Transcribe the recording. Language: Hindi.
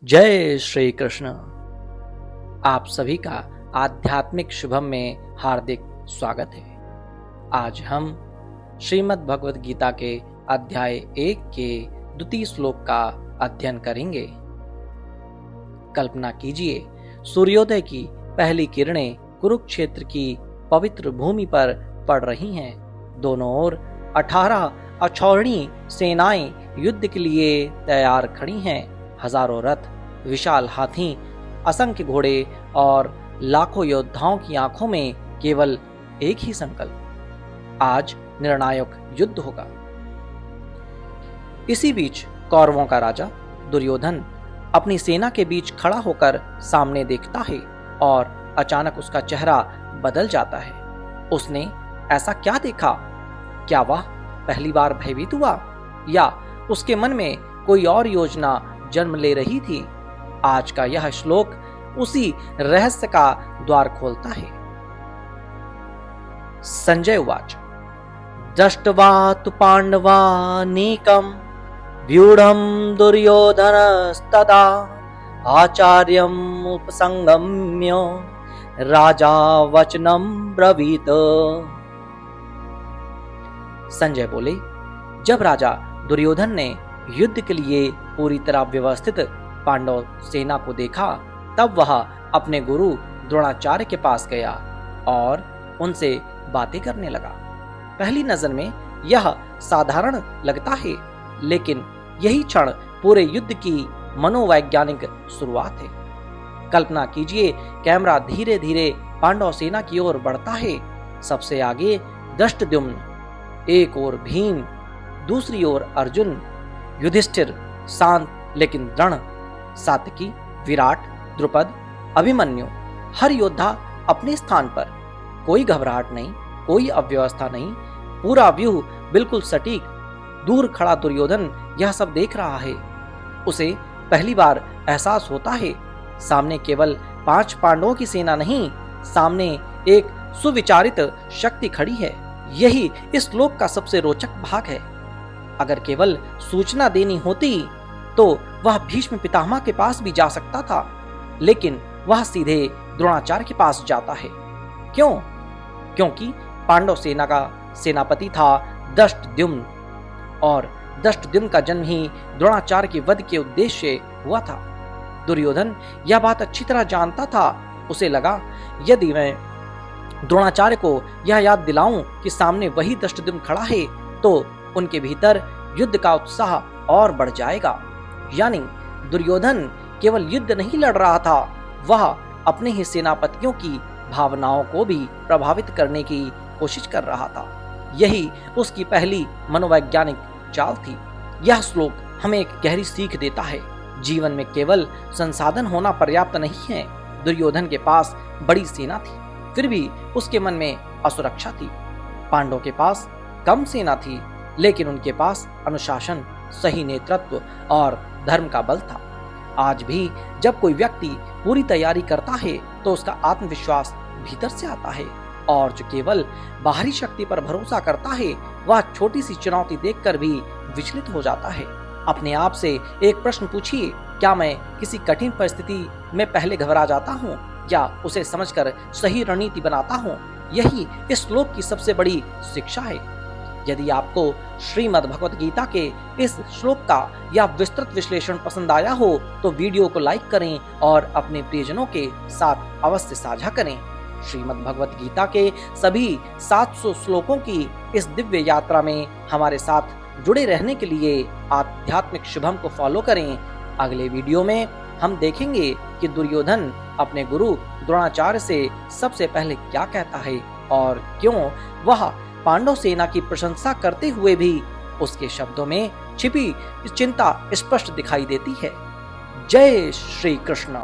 जय श्री कृष्ण। आप सभी का आध्यात्मिक शुभम में हार्दिक स्वागत है। आज हम श्रीमद् भगवत गीता के अध्याय 1 के द्वितीय श्लोक का अध्ययन करेंगे। कल्पना कीजिए, सूर्योदय की पहली किरणें कुरुक्षेत्र की पवित्र भूमि पर पड़ रही हैं। दोनों ओर 18 अक्षौहिणी सेनाएं युद्ध के लिए तैयार खड़ी हैं। हजारों रथ, विशाल हाथी, असंख्य घोड़े और लाखों योद्धाओं की आंखों में केवल एक ही संकल्प, आज निर्णायक युद्ध होगा। इसी बीच कौरवों का राजा दुर्योधन अपनी सेना के बीच खड़ा होकर सामने देखता है और अचानक उसका चेहरा बदल जाता है। उसने ऐसा क्या देखा? क्या वह पहली बार भयभीत हुआ या उसके मन में कोई और योजना जन्म ले रही थी? आज का यह श्लोक उसी रहस्य का द्वार खोलता है। संजय उवाच दृष्ट्वा तु पांडवानीकं व्यूढ़ं दुर्योधनस्तदा आचार्यम् उपसंगम्य राजा वचनं ब्रवीत। संजय बोले, जब राजा दुर्योधन ने युद्ध के लिए पूरी तरह व्यवस्थित पांडव सेना को देखा, तब वह अपने गुरु द्रोणाचार्य के पास गया और उनसे बातें करने लगा। पहली नजर में यह साधारण लगता है, लेकिन यही क्षण पूरे युद्ध की मनोवैज्ञानिक शुरुआत है। कल्पना कीजिए, कैमरा धीरे धीरे पांडव सेना की ओर बढ़ता है। सबसे आगे धृष्टद्युम्न, एक ओर भीम, दूसरी ओर अर्जुन, युधिष्ठिर शांत लेकिन दृढ़, सात्यकी, विराट, द्रुपद, अभिमन्यु, हर योद्धा अपने स्थान पर। कोई घबराहट नहीं, कोई अव्यवस्था नहीं, पूरा व्यूह बिल्कुल सटीक। दूर खड़ा दुर्योधन यह सब देख रहा है। उसे पहली बार एहसास होता है, सामने केवल 5 पांडवों की सेना नहीं, सामने एक सुविचारित शक्ति खड़ी है। यही इस श्लोक का सबसे रोचक भाग है। अगर केवल सूचना देनी होती तो वह भीष्म पितामह के पास भी जा सकता था, लेकिन वह सीधे द्रोणाचार्य के पास जाता है। क्यों? क्योंकि पांडव सेना का सेनापति था धृष्टद्युम्न, और धृष्टद्युम्न का जन्म ही द्रोणाचार्य के वध के उद्देश्य से हुआ था। दुर्योधन यह बात अच्छी तरह जानता था। उसे लगा, यदि मैं द्रोणाचार्य को यह याद दिलाऊं कि सामने वही धृष्टद्युम्न खड़ा है, तो उनके भीतर युद्ध का उत्साह और बढ़ जाएगा। यानी दुर्योधन केवल युद्ध नहीं लड़ रहा था, वह अपने ही सेनापतियों की भावनाओं को भी प्रभावित करने की कोशिश कर रहा था। यही उसकी पहली मनोवैज्ञानिक चाल थी। यह श्लोक हमें एक गहरी सीख देता है। जीवन में केवल संसाधन होना पर्याप्त नहीं है। दुर्योधन के पास बड़ी सेना थी, फिर भी उसके मन में असुरक्षा थी। पांडवों के पास कम सेना थी, लेकिन उनके पास अनुशासन, सही नेतृत्व और धर्म का बल था। आज भी जब कोई व्यक्ति पूरी तैयारी करता है, तो उसका आत्मविश्वास भीतर से आता है, और जो केवल बाहरी शक्ति पर भरोसा करता है, वह छोटी सी चुनौती देखकर भी विचलित हो जाता है। अपने आप से एक प्रश्न पूछिए, क्या मैं किसी कठिन परिस्थिति में पहले घबरा जाता हूँ या उसे समझकर सही रणनीति बनाता हूँ? यही इस श्लोक की सबसे बड़ी शिक्षा है। यदि आपको श्रीमद् भगवत गीता के इस श्लोक का यह विस्तृत विश्लेषण पसंद आया हो, तो वीडियो को लाइक करें और अपने प्रियजनों के साथ अवश्य साझा करें। श्रीमद् भगवत गीता के सभी 700 श्लोकों की इस दिव्य यात्रा में हमारे साथ जुड़े रहने के लिए आध्यात्मिक शुभम को फॉलो करें। अगले वीडियो में हम देखेंगे कि दुर्योधन अपने गुरु द्रोणाचार्य से सबसे पहले क्या कहता है और क्यों वह पांडव सेना की प्रशंसा करते हुए भी उसके शब्दों में छिपी चिंता स्पष्ट दिखाई देती है। जय श्री कृष्ण।